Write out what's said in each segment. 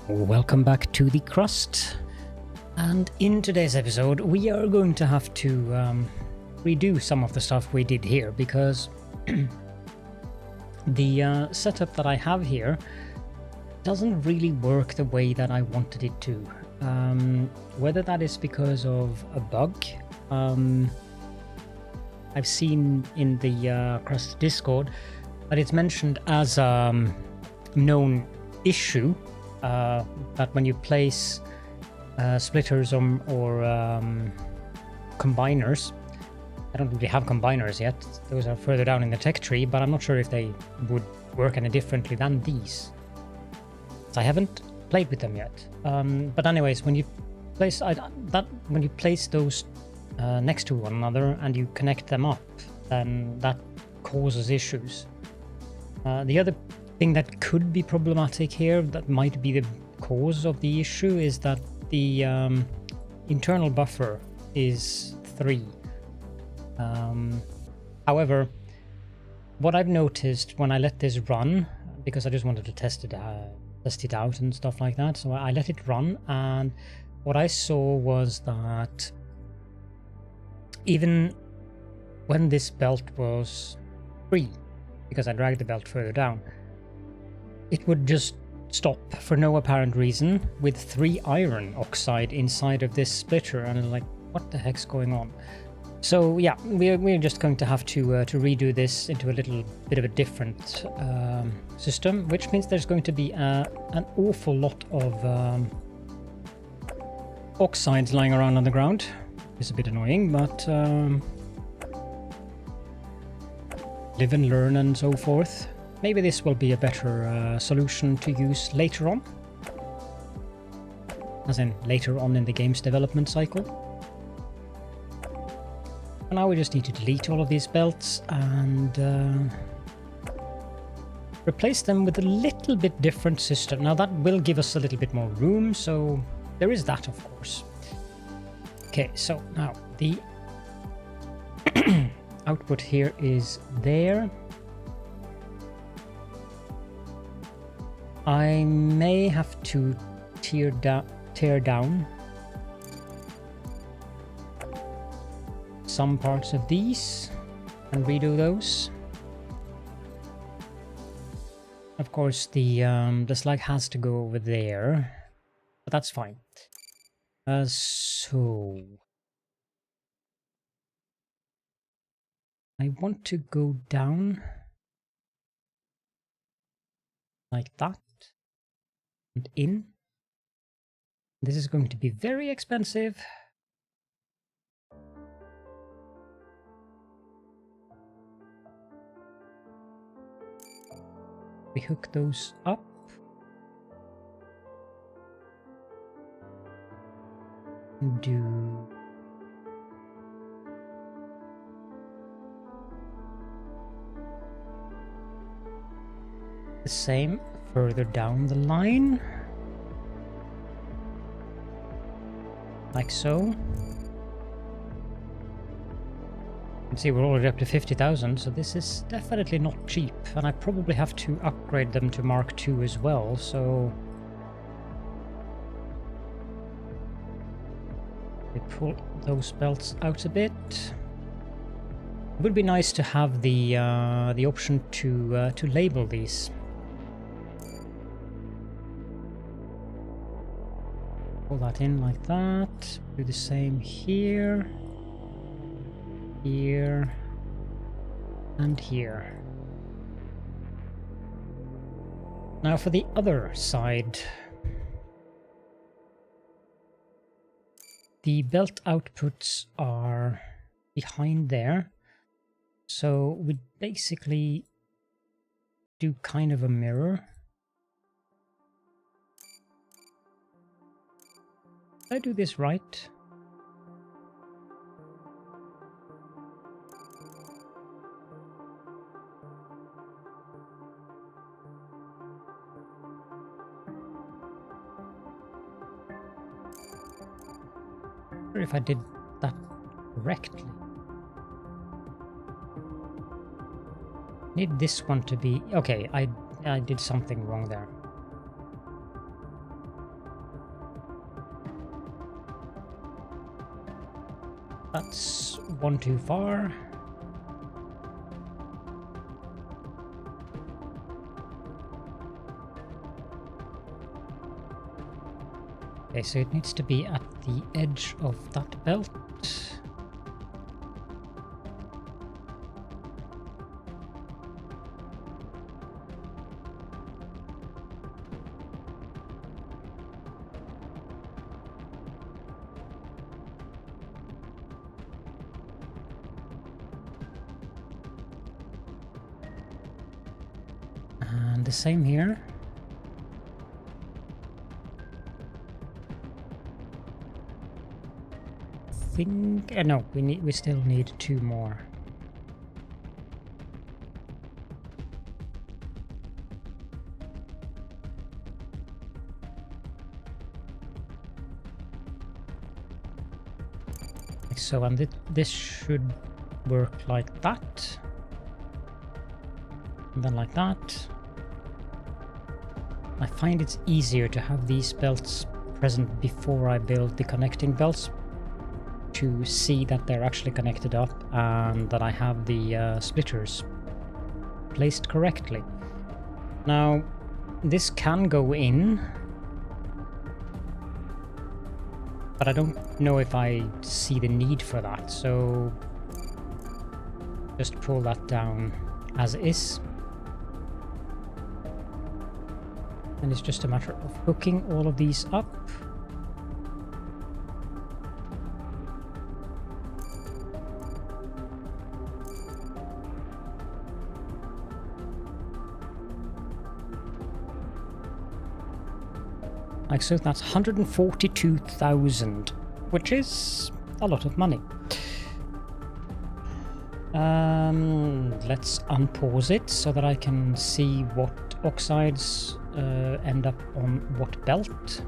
Welcome back to the Crust, and in today's episode we are going to have to redo some of the stuff we did here because the setup that I have here doesn't really work the way that I wanted it to. Whether that is because of a bug I've seen in the Crust Discord, but it's mentioned as a known issue. That when you place splitters or combiners, I don't really have combiners yet, those are further down in the tech tree, but I'm not sure if they would work any differently than these. So I haven't played with them yet. But anyways, when you place those next to one another and you connect them up, then that causes issues. The other thing that could be problematic here, that might be the cause of the issue, is that the internal buffer is 3. However, what I've noticed when I let this run, because I just wanted to test it out and stuff like that, so I let it run, and what I saw was that even when this belt was free, because I dragged the belt further down, it would just stop for no apparent reason with 3 iron oxide inside of this splitter, and I'm like, what the heck's going on? So yeah, we're just going to have to redo this into a little bit of a different system, which means there's going to be an awful lot of oxides lying around on the ground. It's a bit annoying, but live and learn and so forth. Maybe this will be a better solution to use later on. As in, later on in the game's development cycle. For now we just need to delete all of these belts and replace them with a little bit different system. Now that will give us a little bit more room, so there is that, of course. Okay, so now the output here is there. I may have to tear down some parts of these and redo those. Of course, the slag has to go over there, but that's fine. So I want to go down like that. And in. This is going to be very expensive. We hook those up. Do the same further down the line, like so. You can see we're already up to 50,000, so this is definitely not cheap, and I probably have to upgrade them to Mark II as well, so we pull those belts out a bit. It would be nice to have the option to label these. Pull that in like that. Do the same here, here, and here. Now for the other side. The belt outputs are behind there. So we basically do kind of a mirror. Did I do this right? Or if I did that correctly. Need this one to be... Okay, I did something wrong there. That's one too far. Okay, so it needs to be at the edge of that belt. And the same here. No, we still need 2 more. Like so, and this should work like that. And then like that. I find it's easier to have these belts present before I build the connecting belts, to see that they're actually connected up and that I have the splitters placed correctly. Now, this can go in, but I don't know if I see the need for that, so just pull that down as is. And it's just a matter of hooking all of these up. Like so, that's 142,000, which is a lot of money. Let's unpause it so that I can see what oxides end up on what belt.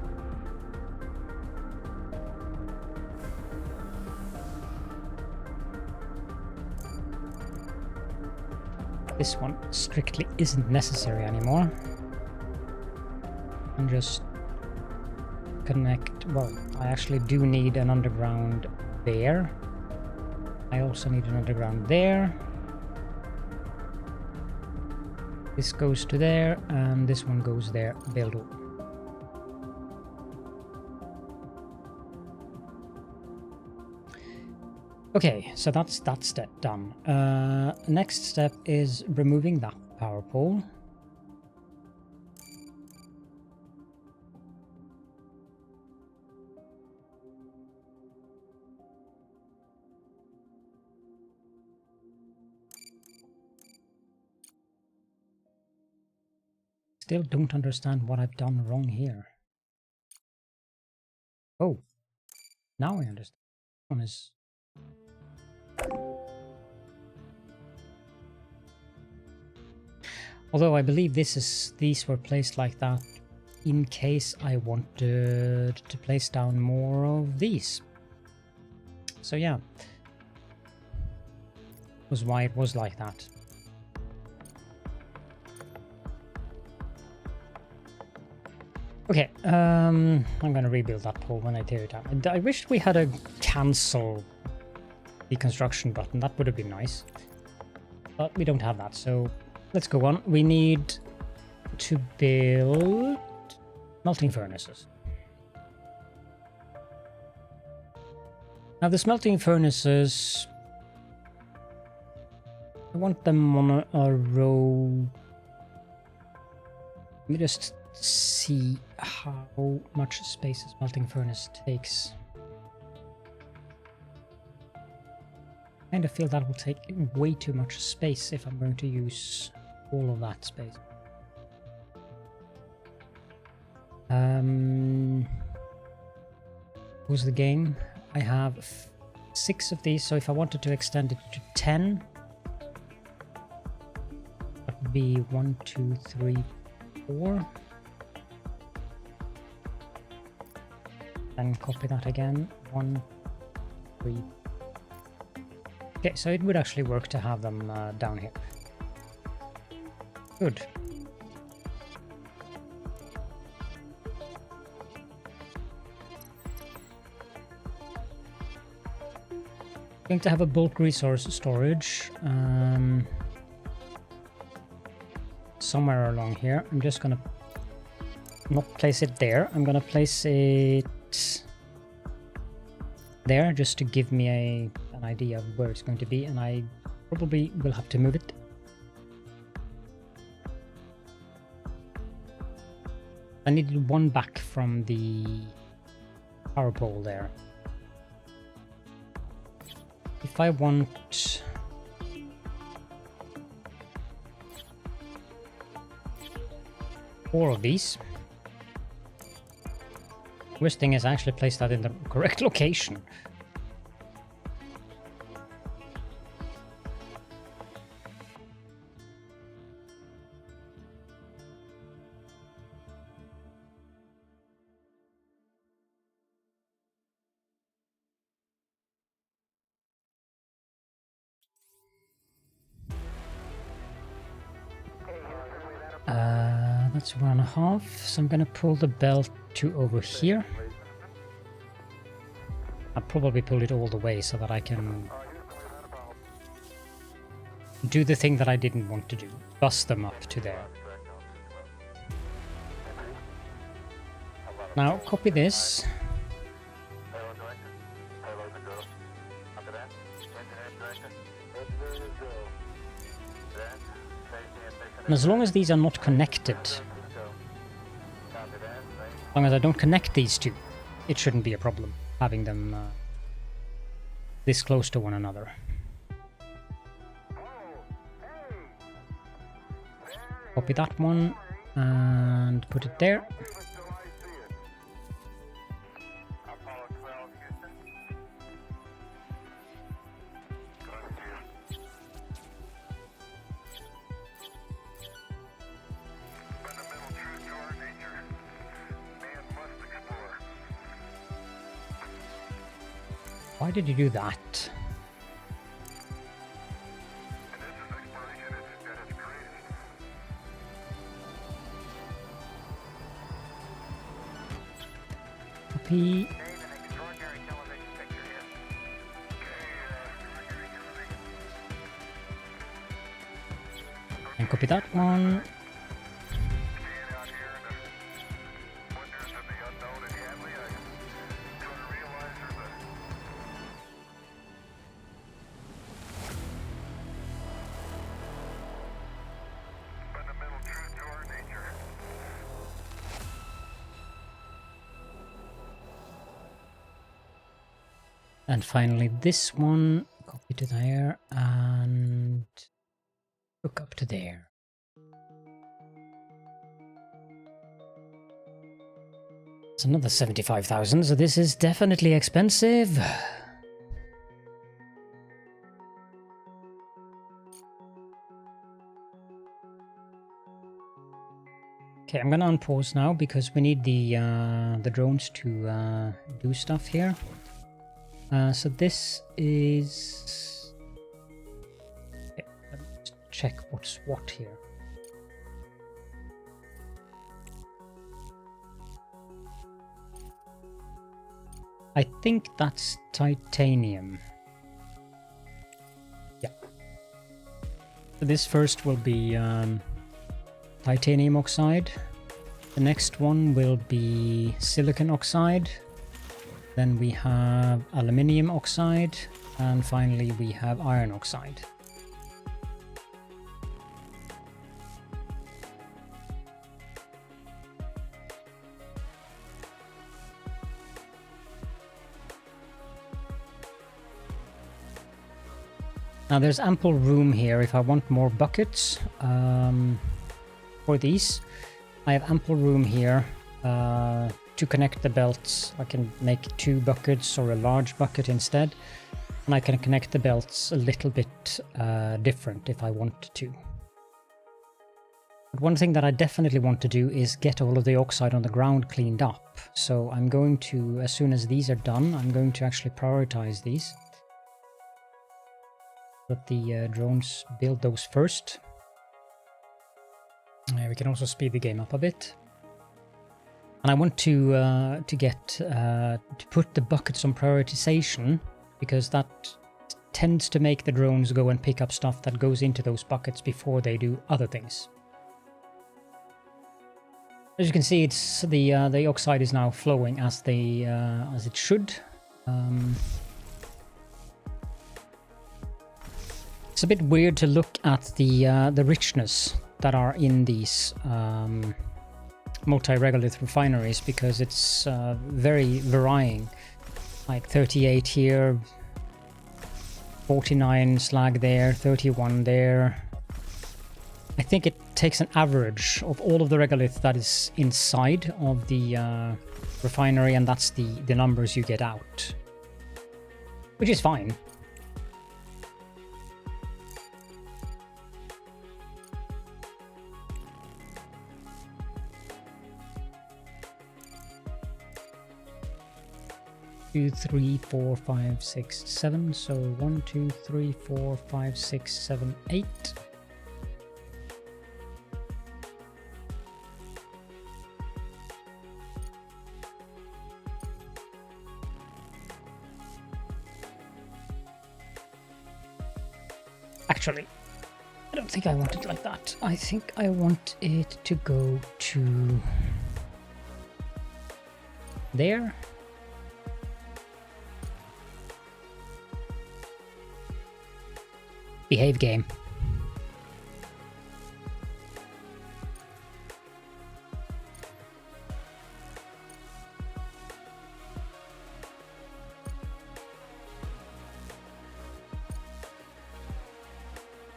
This one strictly isn't necessary anymore. And just connect. Well, I actually do need an underground there. I also need an underground there. This goes to there, and this one goes there. Build all. Okay, so that's that step done. Next step is removing that power pole. Still don't understand what I've done wrong here. Oh, now I understand. One is. Although I believe these were placed like that in case I wanted to place down more of these. So yeah, was why it was like that. Okay, I'm gonna rebuild that pole when I tear it down. I wish we had a cancel the construction button. That would have been nice, but we don't have that. So let's go on. We need to build smelting furnaces. Now the smelting furnaces, I want them on a row. Let me just see how much space a smelting furnace takes. I kind of feel that will take way too much space if I'm going to use all of that space. Who's the game? I have 6 of these, so if I wanted to extend it to 10, that would be 1, 2, 3, 4. And copy that again. 1, 3. Okay, so it would actually work to have them down here. Good. Going to have a bulk resource storage somewhere along here. I'm just gonna not place it there. I'm gonna place it there just to give me an idea of where it's going to be, and I probably will have to move it. I needed one back from the power pole there. If I want four of these, worst thing is I actually placed that in the correct location. That's 1.5, so I'm gonna pull the belt to over here. I'll probably pull it all the way so that I can do the thing that I didn't want to do, bust them up to there. Now copy this. And as long as these are not connected, as long as I don't connect these two, it shouldn't be a problem having them this close to one another. Copy that one and put it there. Why did you do that? Copy. And copy that one. And finally this one, copy to there and hook up to there. It's another 75,000, so this is definitely expensive. Okay, I'm gonna unpause now because we need the drones to do stuff here. So this is... Okay, let me just check what's what here. I think that's titanium. Yeah. So this first will be titanium oxide. The next one will be silicon oxide. Then we have aluminium oxide, and finally we have iron oxide. Now there's ample room here if I want more buckets for these. I have ample room here to connect the belts. I can make 2 buckets or a large bucket instead, and I can connect the belts a little bit different if I want to. But one thing that I definitely want to do is get all of the oxide on the ground cleaned up. So I'm going to, as soon as these are done, I'm going to actually prioritize these. Let the drones build those first. We can also speed the game up a bit. And I want to put the buckets on prioritization, because that tends to make the drones go and pick up stuff that goes into those buckets before they do other things. As you can see, it's the oxide is now flowing as it should. It's a bit weird to look at the richness that are in these multi-regolith refineries, because it's very varying. Like 38 here, 49 slag there, 31 there. I think it takes an average of all of the regolith that is inside of the refinery, and that's the numbers you get out, which is fine. Two, 3, 4, 5, 6, 7. So 1, 2, 3, 4, 5, 6, 7, 8. Actually, I don't think I want it like that. I think I want it to go to there. Behave, game.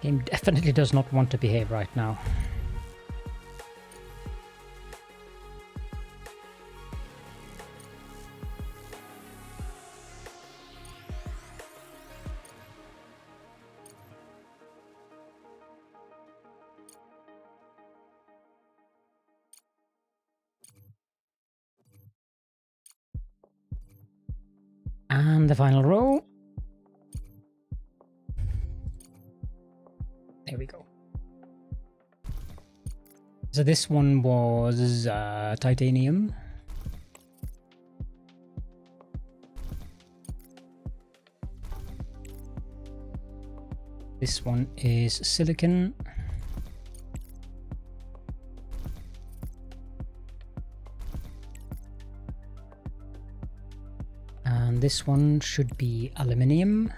Game definitely does not want to behave right now. And the final row. There we go. So this one was titanium. This one is silicon. And this one should be aluminium.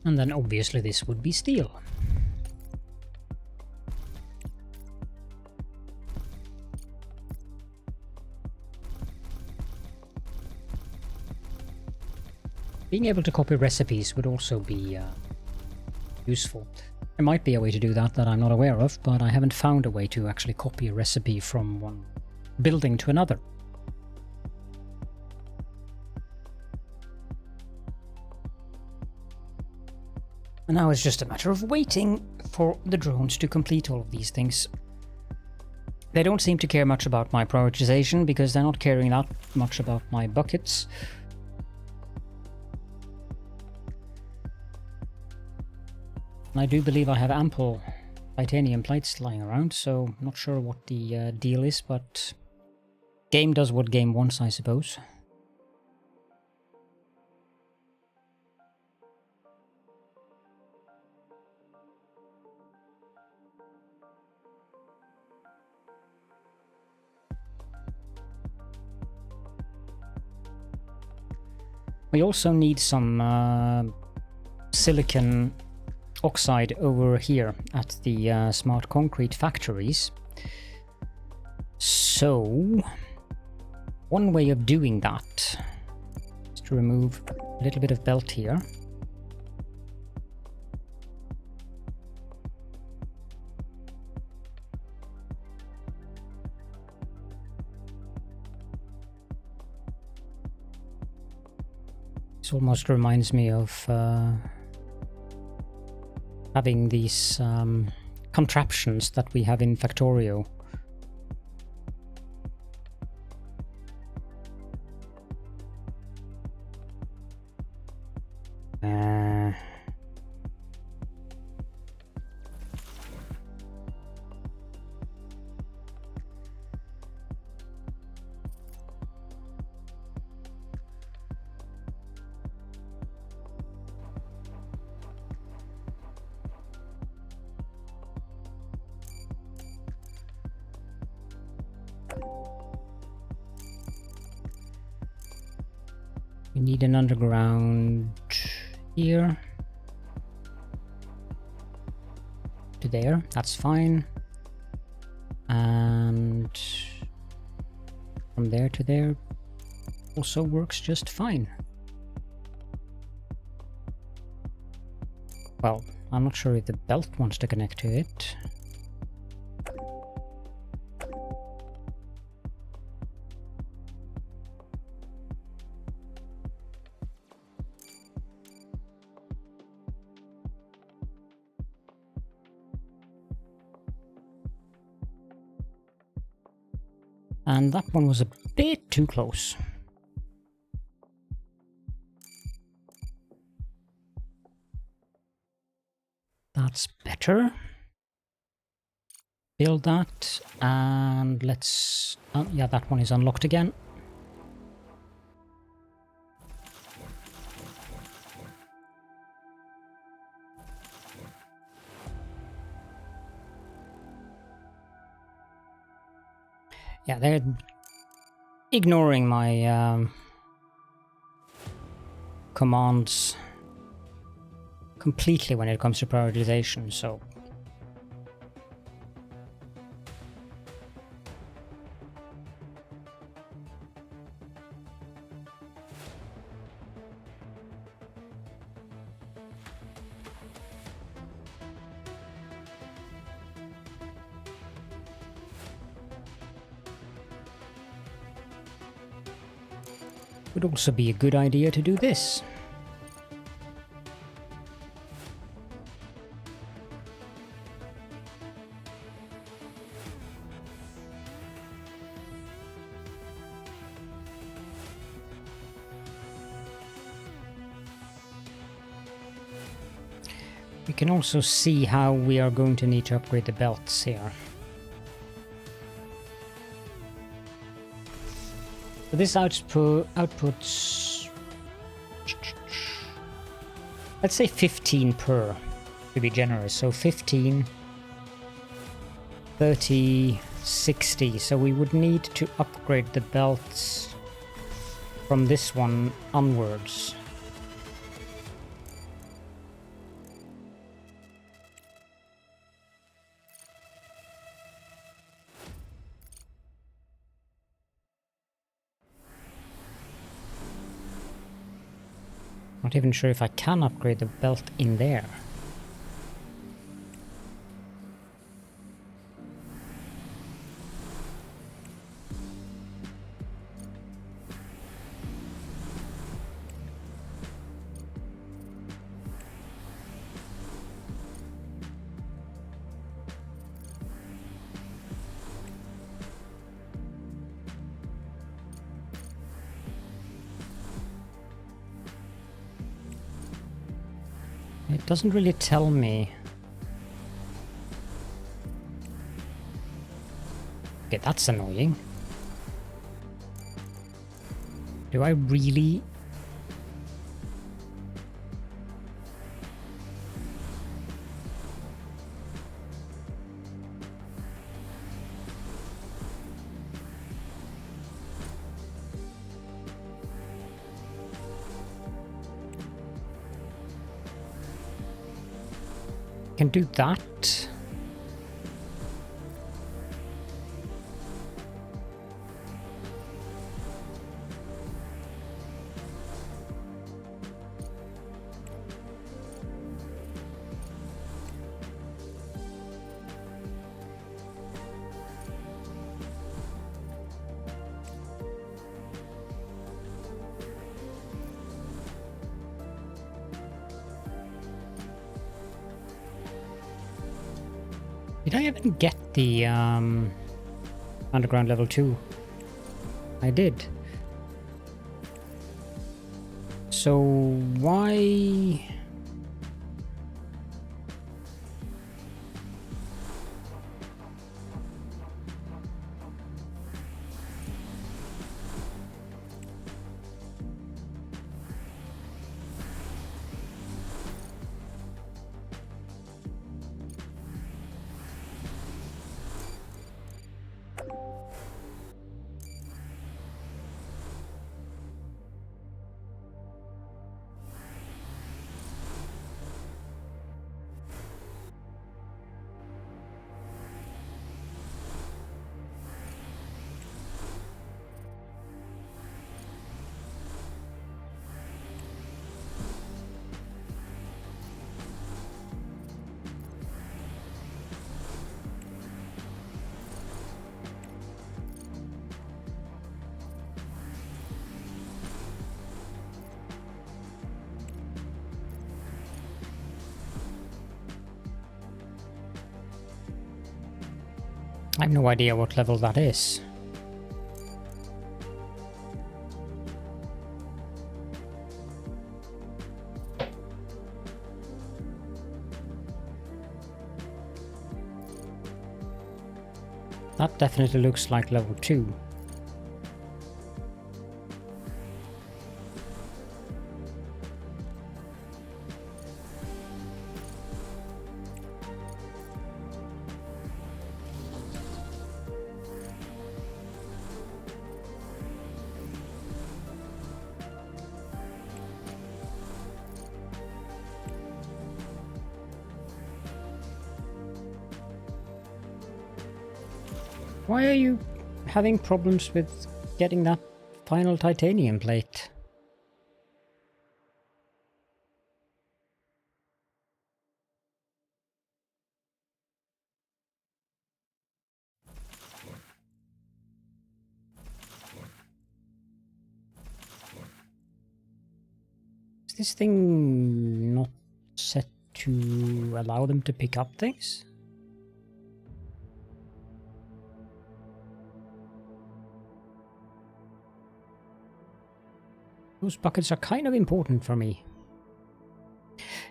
And then obviously this would be steel. Being able to copy recipes would also be useful. There might be a way to do that I'm not aware of, but I haven't found a way to actually copy a recipe from one building to another. And now it's just a matter of waiting for the drones to complete all of these things. They don't seem to care much about my prioritization because they're not caring that much about my buckets. And I do believe I have ample titanium plates lying around, so I'm not sure what the deal is, but game does what game wants, I suppose. We also need some silicon oxide over here at the smart concrete factories. So one way of doing that is to remove a little bit of belt here. This almost reminds me of having these contraptions that we have in Factorio. need an underground here to there, that's fine. And from there to there also works just fine. Well, I'm not sure if the belt wants to connect to it. And that one was a bit too close. That's better. Build that, and let's... yeah, that one is unlocked again. Yeah, they're ignoring my commands completely when it comes to prioritization, so... Would also be a good idea to do this. We can also see how we are going to need to upgrade the belts here. So this outputs, let's say 15 per, to be generous. So 15, 30, 60. So we would need to upgrade the belts from this one onwards. Not even sure if I can upgrade the belt in there. It doesn't really tell me. Okay, that's annoying. Do I really? Can do that. Did I even get the underground level 2? I did. So why... I have no idea what level that is. That definitely looks like level 2. Why are you having problems with getting that final titanium plate? Is this thing not set to allow them to pick up things? Those buckets are kind of important for me.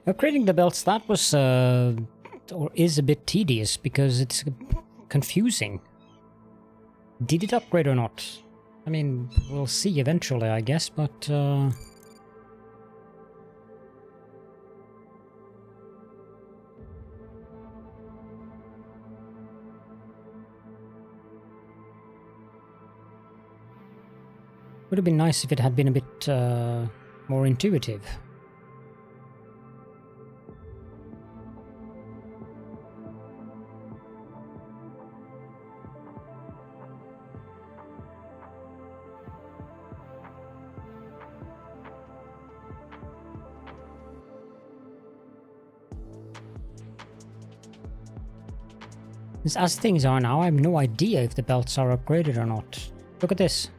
Upgrading the belts, that was or is a bit tedious because it's confusing. Did it upgrade or not? I mean, we'll see eventually, I guess, but would have been nice if it had been a bit more intuitive. As things are now, I have no idea if the belts are upgraded or not. Look at this.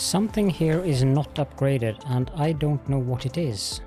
Something here is not upgraded, and I don't know what it is.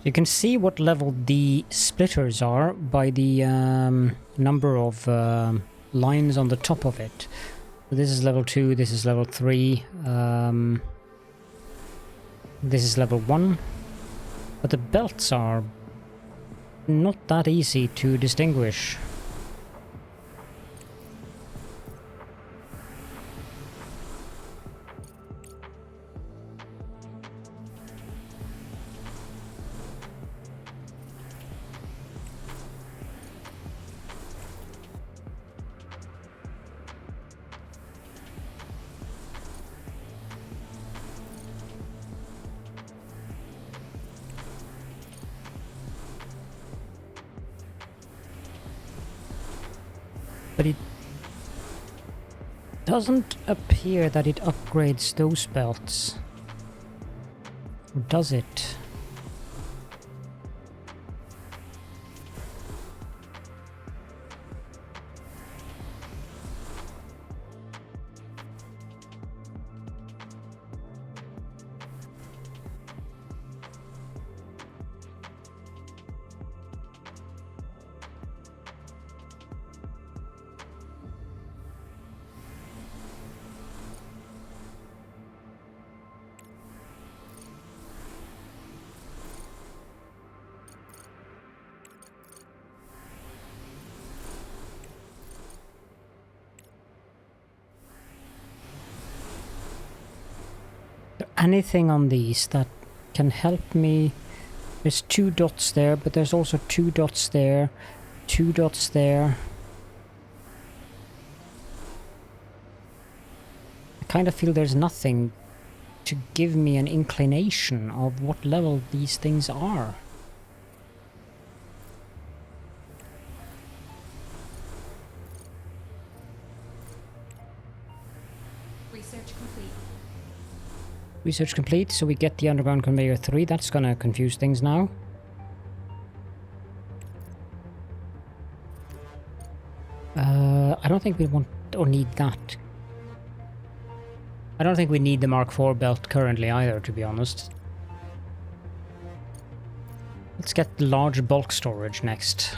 You can see what level the splitters are by the number of lines on the top of it. So this is level 2, this is level 3, this is level 1. But the belts are not that easy to distinguish. But it doesn't appear that it upgrades those belts. Or does it? anything on these that can help me? There's 2 dots there, but there's also 2 dots there, 2 dots there. I kind of feel there's nothing to give me an inclination of what level these things are. Research complete, so we get the underground conveyor 3. That's gonna confuse things now. I don't think we want or need that. I don't think we need the Mark IV belt currently either, to be honest. Let's get the large bulk storage next.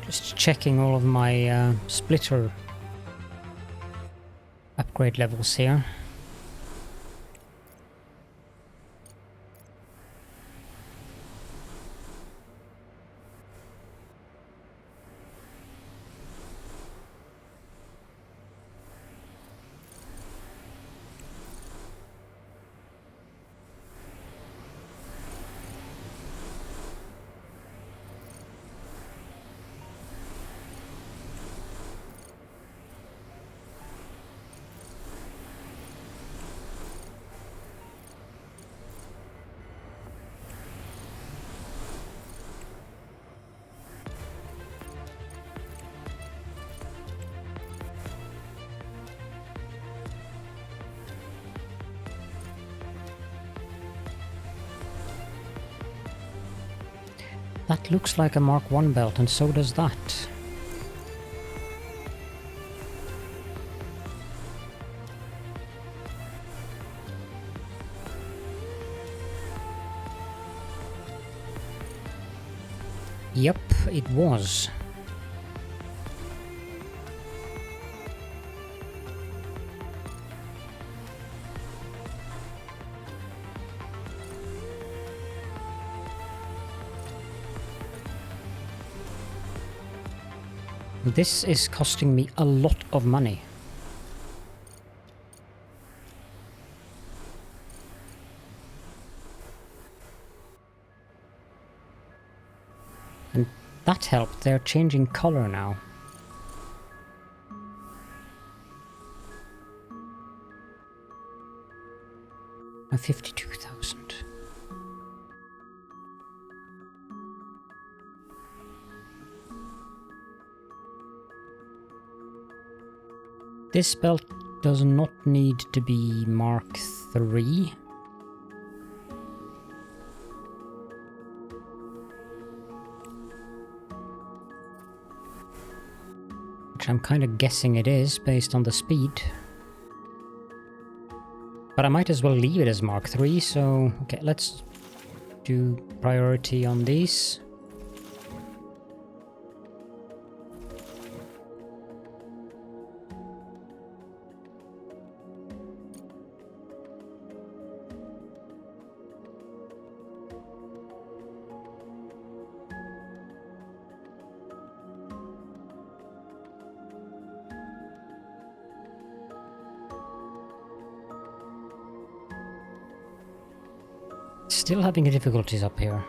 Just checking all of my splitter upgrade levels here. That looks like a Mark I belt, and so does that. Yep, it was. This is costing me a lot of money. And that helped, they're changing color now. And 52,000. This belt does not need to be Mark III. Which I'm kind of guessing it is, based on the speed. But I might as well leave it as Mark III, so... Okay, let's do priority on these. Still having difficulties up here.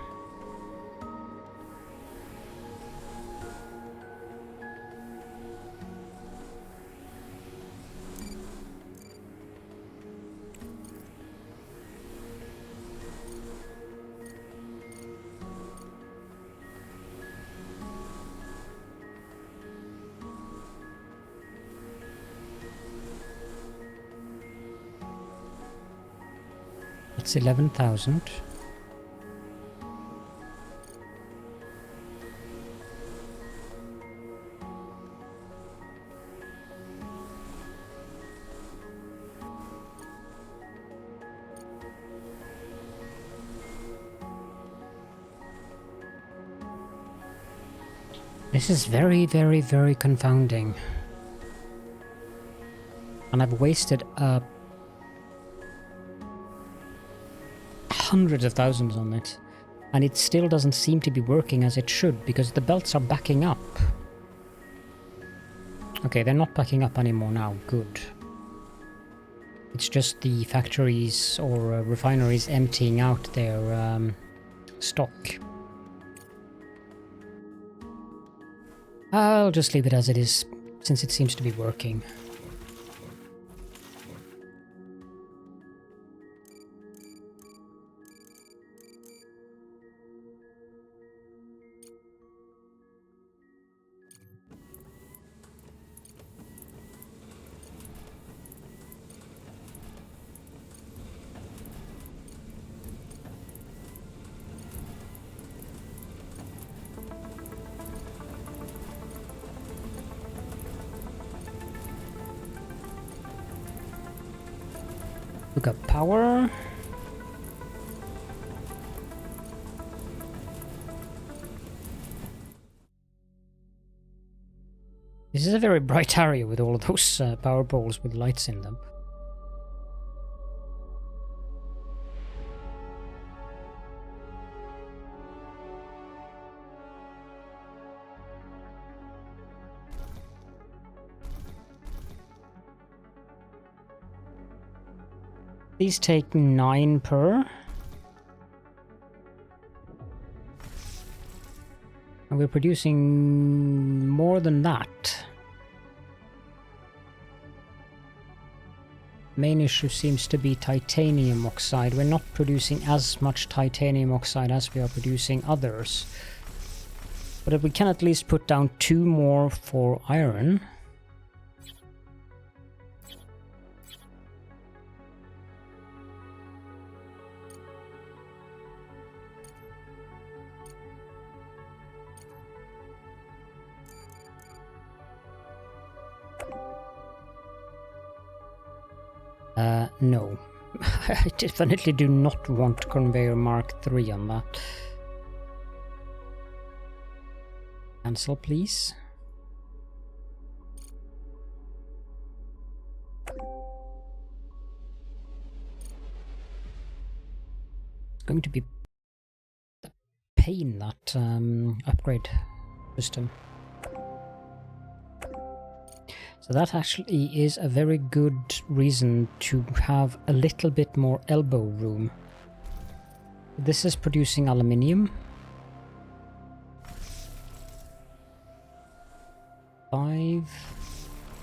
That's 11,000. This is very, very, very confounding. And I've wasted hundreds of thousands on it. And it still doesn't seem to be working as it should, because the belts are backing up. Okay, they're not backing up anymore now. Good. It's just the factories or refineries emptying out their stock. I'll just leave it as it is, since it seems to be working. Look up power. This is a very bright area with all of those power poles with lights in them. These take 9 per. And we're producing more than that. Main issue seems to be titanium oxide. We're not producing as much titanium oxide as we are producing others. But if we can at least put down 2 more for iron. No. I definitely do not want Conveyor Mark 3 on that. Cancel, please. It's going to be a pain, that upgrade system. So that actually is a very good reason to have a little bit more elbow room. This is producing aluminium. 5,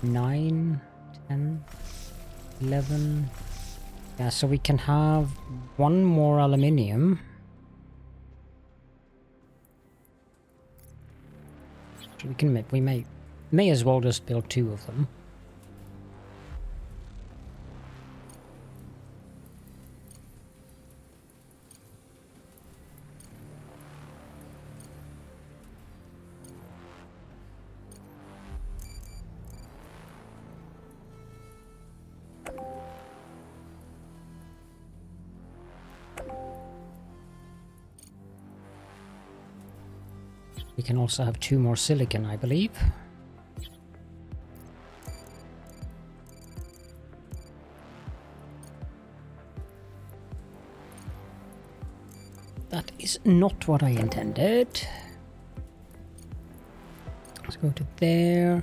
9, 10, 11. Yeah, so we can have 1 more aluminium. We can may as well just build 2 of them. We can also have 2 more silicon, I believe. That is not what I intended. Let's go to there,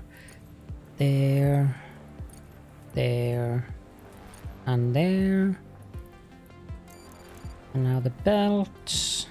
there, there, and there. And now the belt.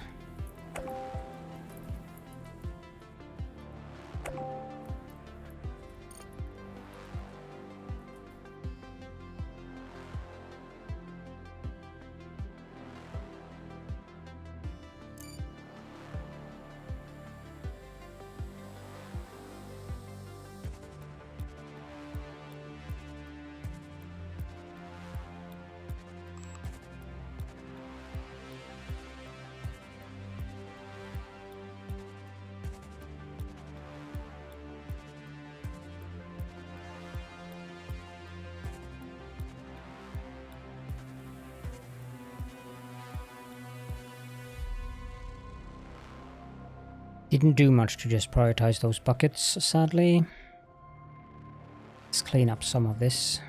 Didn't do much to just prioritize those buckets, sadly. Let's clean up some of this.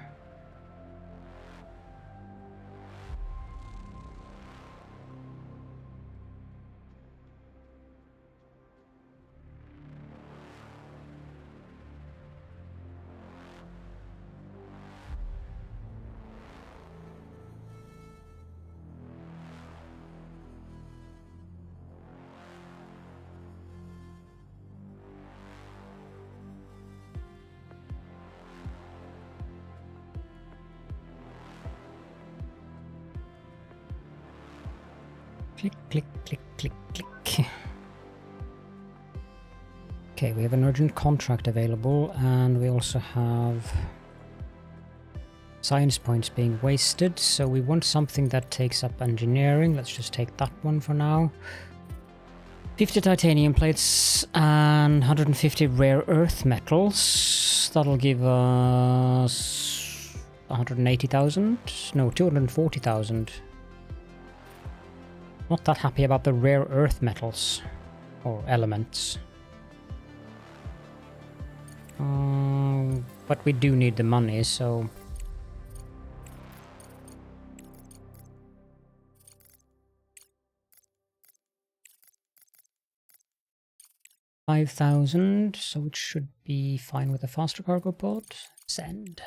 Click, click, click, click, click. Okay, we have an urgent contract available, and we also have science points being wasted, so we want something that takes up engineering. Let's just take that one for now. 50 titanium plates and 150 rare earth metals. That'll give us 180,000? No, 240,000. Not that happy about the rare earth metals or elements. But we do need the money, so... $5,000, so it should be fine with a faster cargo pod. Send.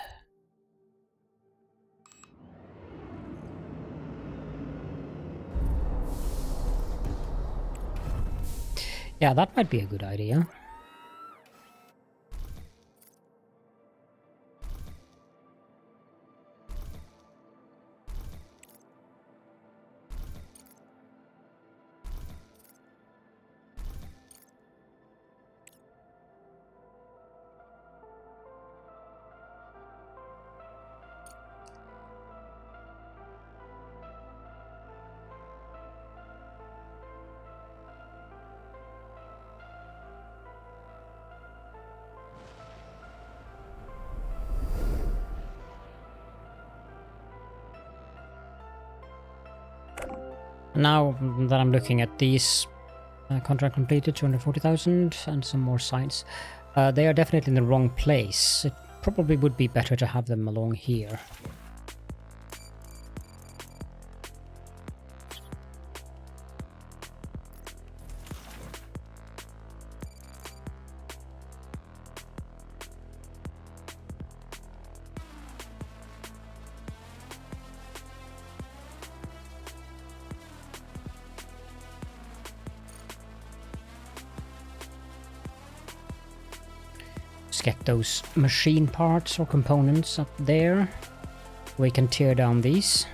Yeah, that might be a good idea. Now that I'm looking at these, contract completed, 240,000, and some more signs. They are definitely in the wrong place. It probably would be better to have them along here. Get those machine parts or components up there. We can tear down these.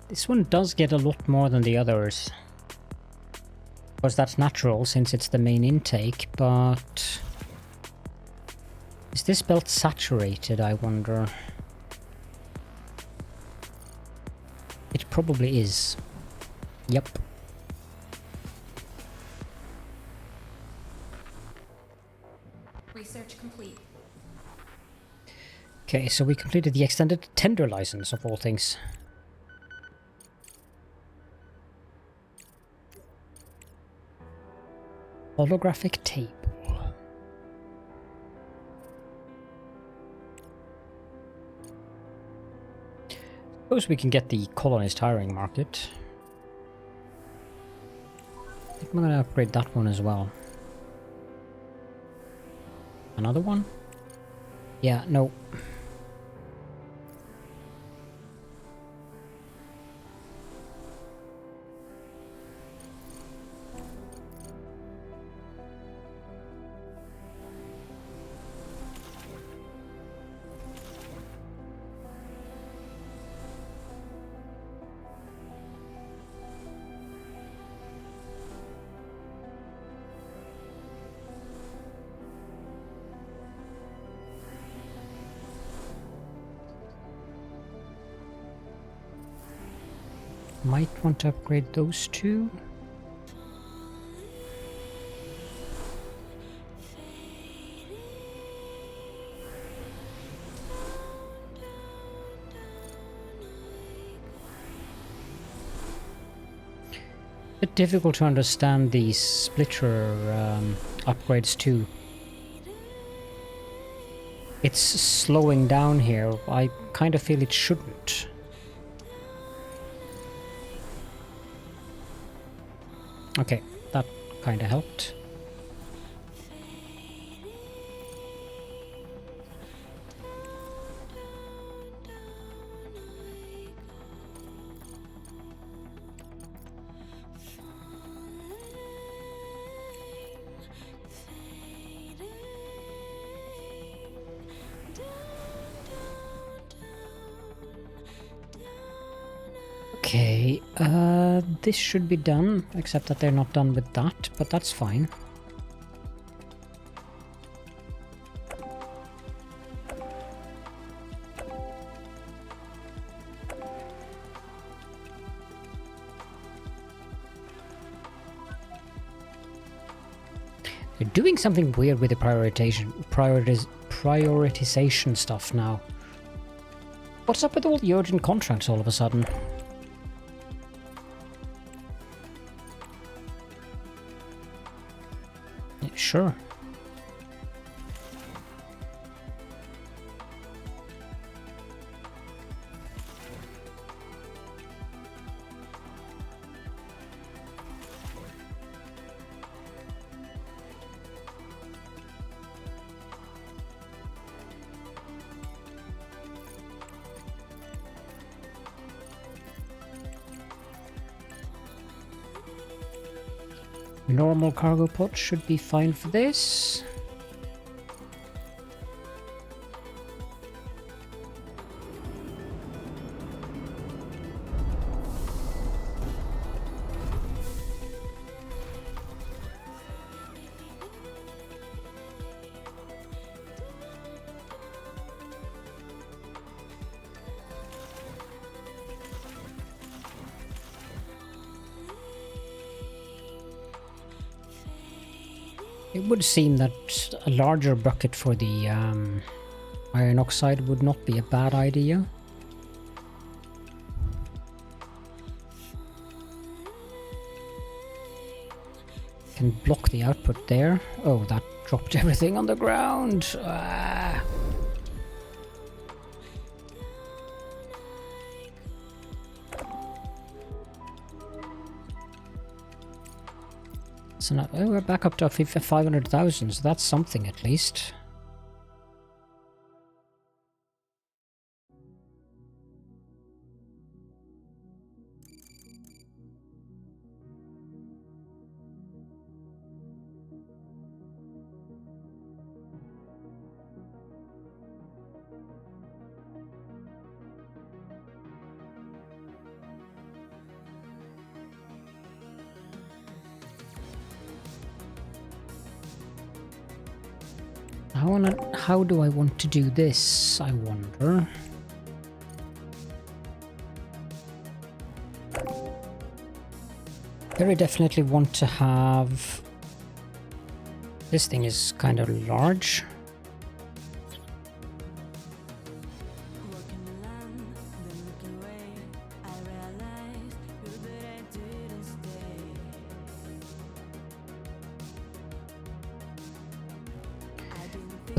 This one does get a lot more than the others. Of course, that's natural since it's the main intake, but... Is this belt saturated, I wonder? It probably is. Yep. Research complete. Okay, so we completed the extended tender license of all things. Holographic table. Suppose we can get the colonist hiring market. I think I'm gonna upgrade that one as well. Another one? Yeah, no. Might want to upgrade those two. Bit difficult to understand these splitter upgrades too. It's slowing down here. I kind of feel it shouldn't. Okay, that kind of helped. Okay, this should be done, except that they're not done with that, but that's fine. They're doing something weird with the prioritization stuff now. What's up with all the urgent contracts all of a sudden? Sure. Normal cargo pod should be fine for this. It would seem that a larger bucket for the iron oxide would not be a bad idea. Can block the output there. Oh, that dropped everything on the ground. Ah. So now, oh, we're back up to 500,000, so that's something at least. How do I want to do this, I wonder? Very definitely want to have... This thing is kind of large.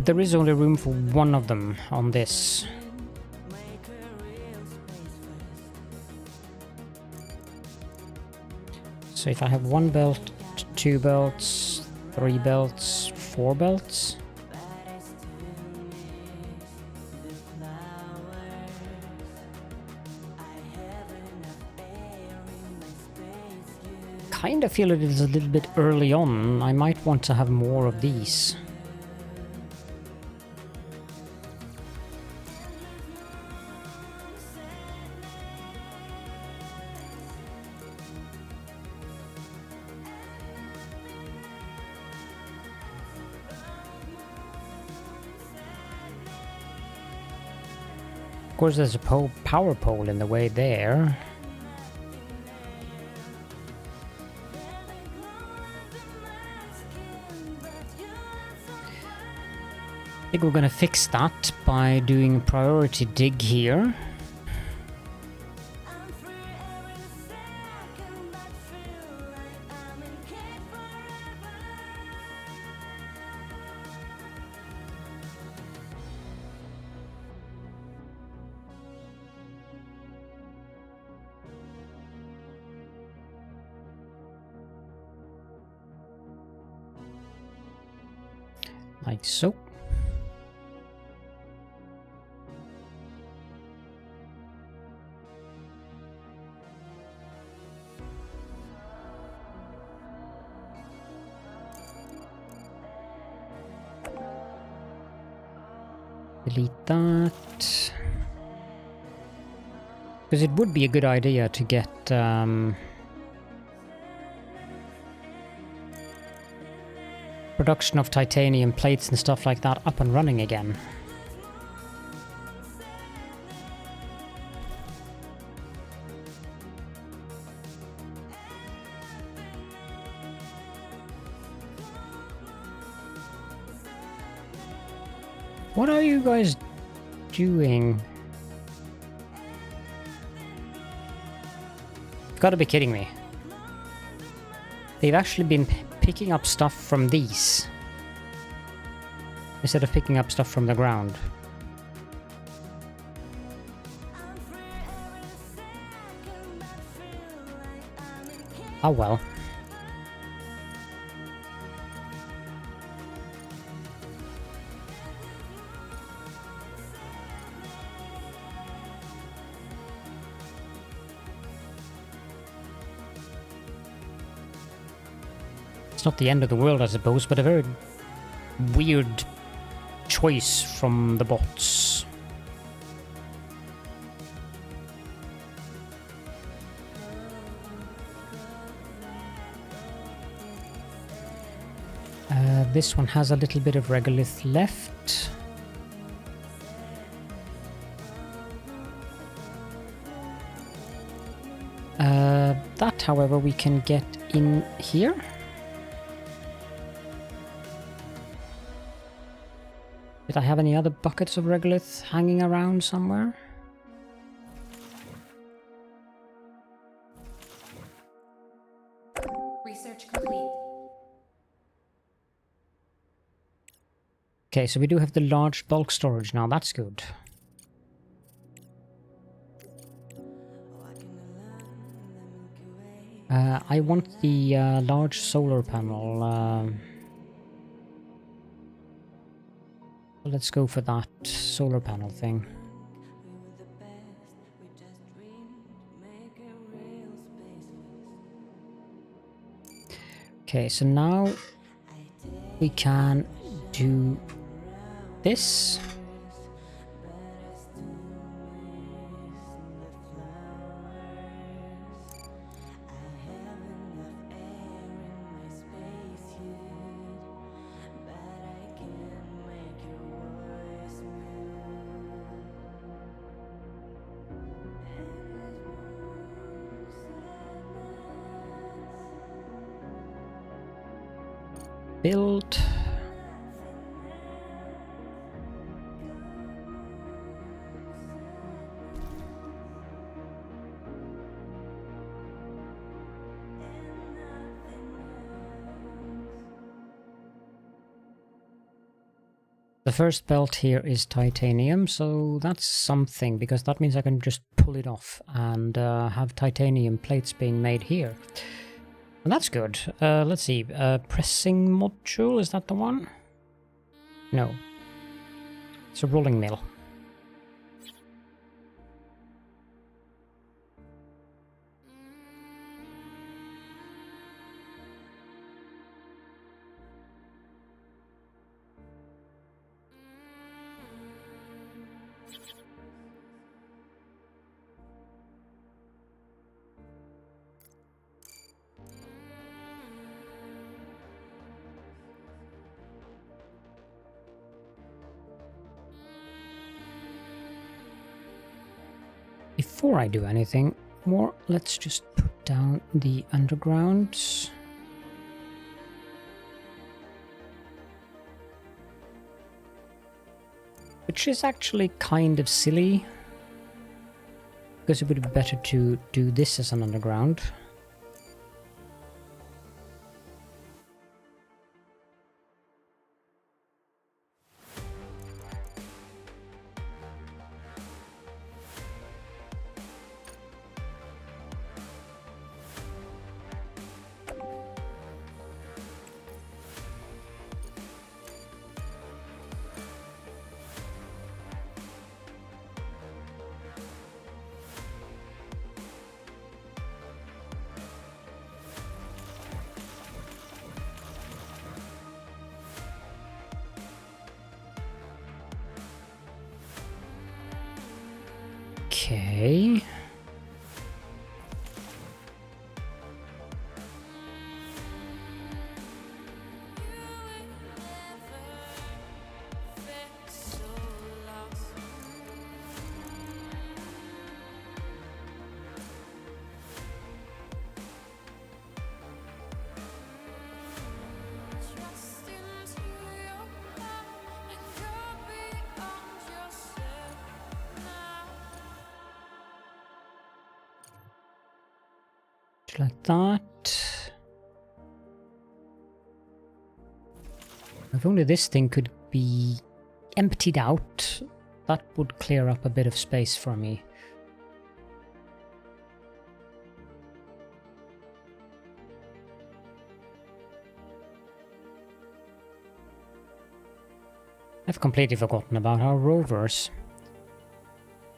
There is only room for one of them on this. So if I have one belt, 2 belts, 3 belts, 4 belts. Kind of feel it is a little bit early on. I might want to have more of these. Of course, there's a power pole in the way there. think we're gonna fix that by doing priority dig here. Like so. Delete that. Because it would be a good idea to get production of titanium plates and stuff like that up and running again. What are you guys doing? You've got to be kidding me. They've actually been picking up stuff from these instead of picking up stuff from the ground. Oh well. It's not the end of the world, I suppose, but a very weird choice from the bots. This one has a little bit of regolith left. That, however, we can get in here. Did I have any other buckets of regolith hanging around somewhere? Research complete. Okay, so we do have the large bulk storage now, that's good. I want the large solar panel. Let's go for that solar panel thing. Okay, so now we can do this. Build. The first belt here is titanium, so that's something, because that means I can just pull it off and have titanium plates being made here. And that's good. Let's see. Pressing module, is that the one? No. It's a rolling mill. Before I do anything more, let's just put down the undergrounds. which is actually kind of silly, because it would be better to do this as an underground. Okay. Like that. If only this thing could be emptied out, that would clear up a bit of space for me. I've completely forgotten about our rovers.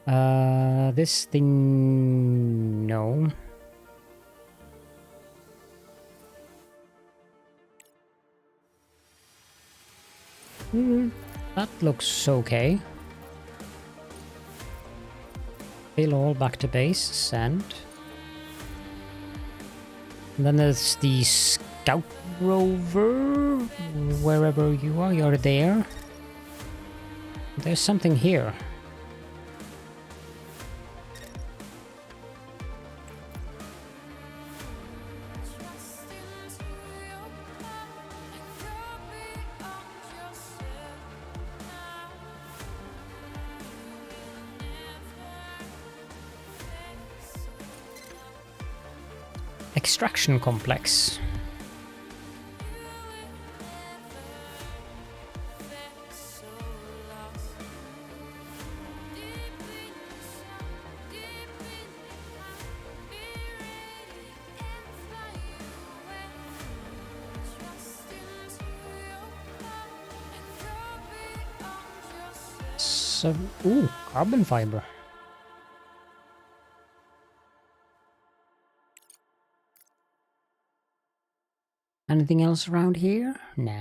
This thing... no. That looks okay. Sail all back to base, send. And then there's the scout rover, wherever you are, you're there. There's something here. Extraction complex. So, ooh, carbon fiber. Anything else around here? Nah.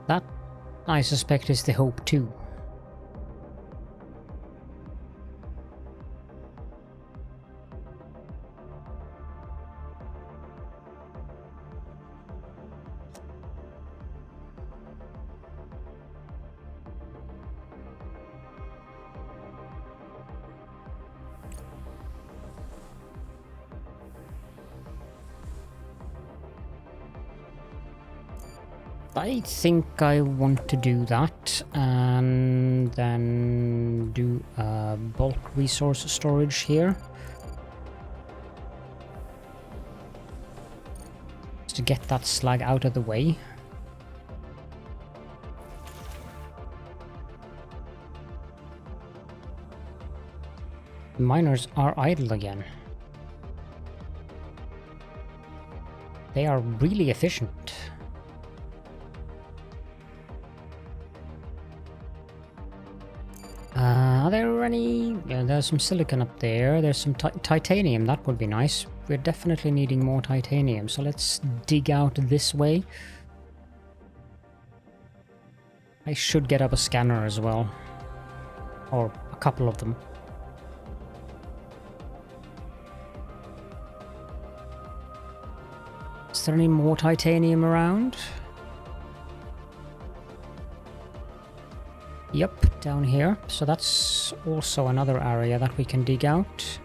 That, I suspect, is the hope too. I think I want to do that and then do a bulk resource storage here. Just to get that slag out of the way. The miners are idle again. They are really efficient. Are there any... yeah, there's some silicon up there. There's some titanium. That would be nice. We're definitely needing more titanium. So let's dig out this way. I should get up a scanner as well. Or a couple of them. Is there any more titanium around? Yep, down here. So that's also another area that we can dig out.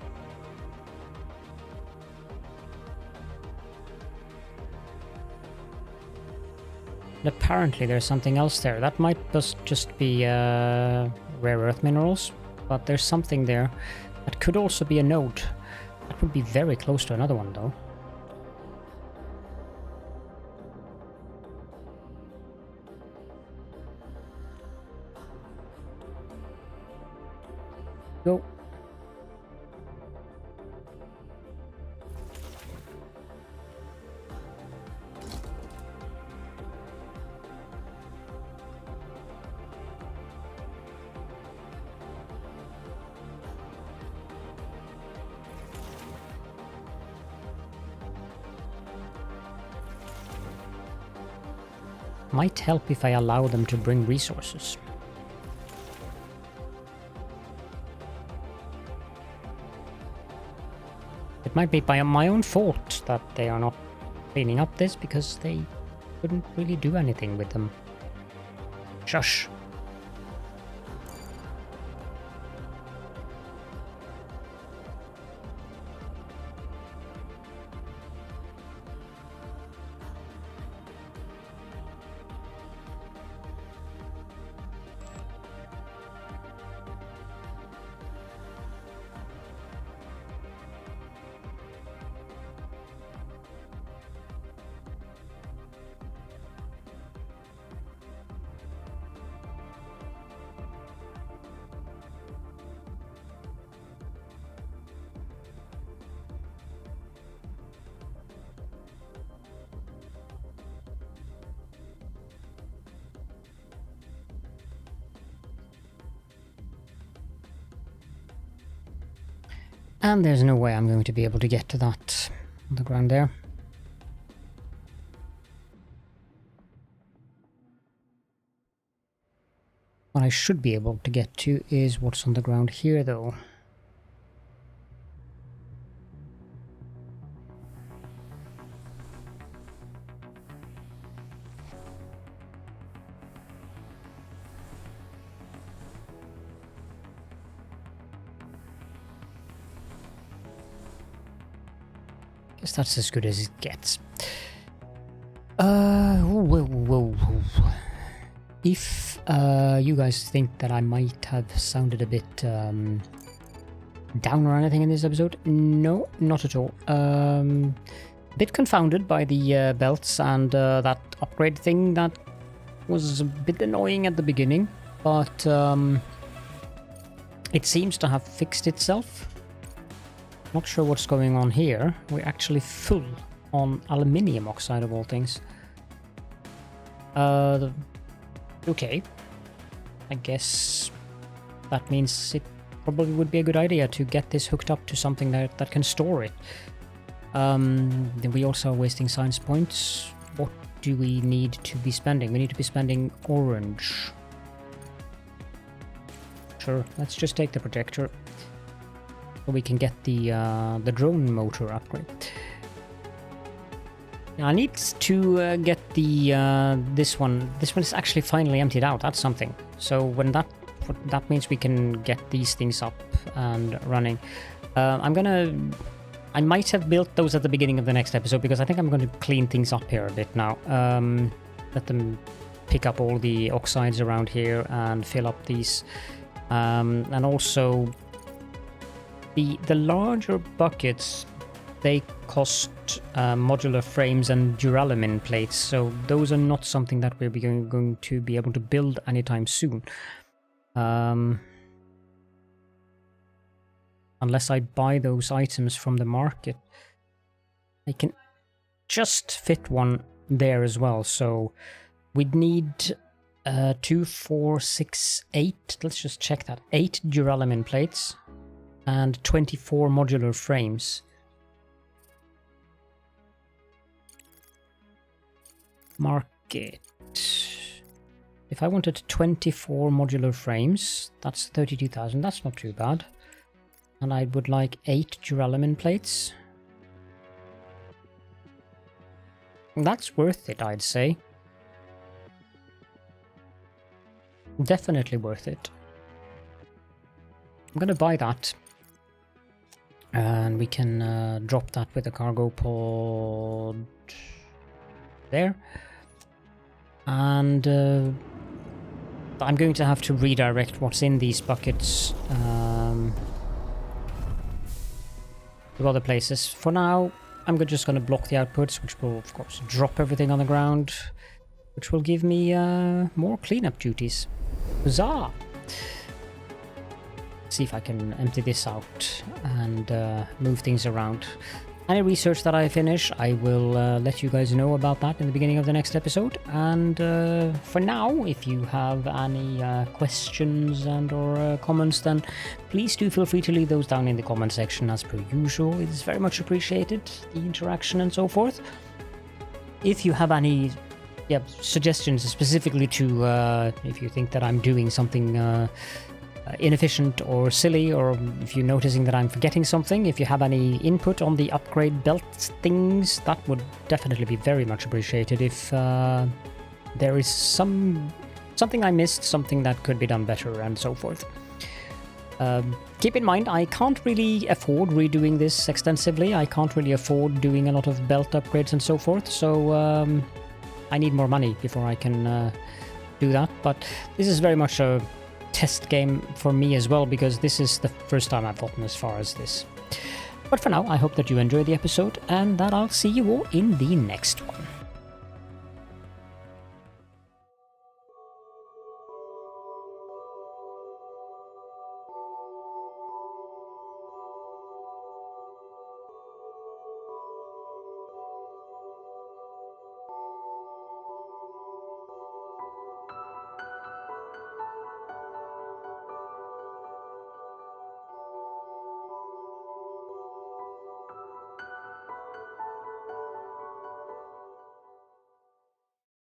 But apparently there's something else there. That might just be rare earth minerals, but there's something there. That could also be a node. That would be very close to another one, though. Go. Might help if I allow them to bring resources. It might be by my own fault that they are not cleaning up this, because they couldn't really do anything with them. Shush. And there's no way I'm going to be able to get to that on the ground there. What I should be able to get to is what's on the ground here, though. Guess that's as good as it gets. If you guys think that I might have sounded a bit down or anything in this episode, no, not at all. A bit confounded by the belts and that upgrade thing that was a bit annoying at the beginning, but it seems to have fixed itself. Not sure what's going on here. We're actually full on aluminium oxide of all things. Okay. I guess that means it probably would be a good idea to get this hooked up to something that can store it. Then we also are wasting science points. What do we need to be spending? We need to be spending orange. Sure, let's just take the projector. So we can get the drone motor upgrade. Now I need to get the this one. This one is actually finally emptied out. That's something. So when that means we can get these things up and running. I might have built those at the beginning of the next episode, because I think I'm going to clean things up here a bit now. Let them pick up all the oxides around here and fill up these, and also. The larger buckets, they cost modular frames and duralumin plates, so those are not something that we're going to be able to build anytime soon. Unless I buy those items from the market. I can just fit one there as well, so we'd need 2, 4, 6, 8, let's just check that, 8 duralumin plates. And 24 modular frames. Market. If I wanted 24 modular frames, that's 32,000. That's not too bad. And I would like 8 duralumin plates. That's worth it, I'd say. Definitely worth it. I'm gonna buy that. And we can drop that with a cargo pod there. And I'm going to have to redirect what's in these buckets to other places. For now, I'm just going to block the outputs, which will, of course, drop everything on the ground, which will give me more cleanup duties. Huzzah! See if I can empty this out and move things around. Any research that I finish, I will let you guys know about that in the beginning of the next episode. And for now, if you have any questions and or comments, then please do feel free to leave those down in the comment section as per usual. It is very much appreciated, the interaction and so forth. If you have any suggestions specifically to if you think that I'm doing something inefficient or silly, or if you're noticing that I'm forgetting something, if you have any input on the upgrade belt things, that would definitely be very much appreciated. If there is something I missed, something that could be done better and so forth. Keep in mind, I can't really afford redoing this extensively. I can't really afford doing a lot of belt upgrades and so forth, so I need more money before I can do that. But this is very much a test game for me as well, because this is the first time I've gotten as far as this. But for now, I hope that you enjoyed the episode and that I'll see you all in the next one.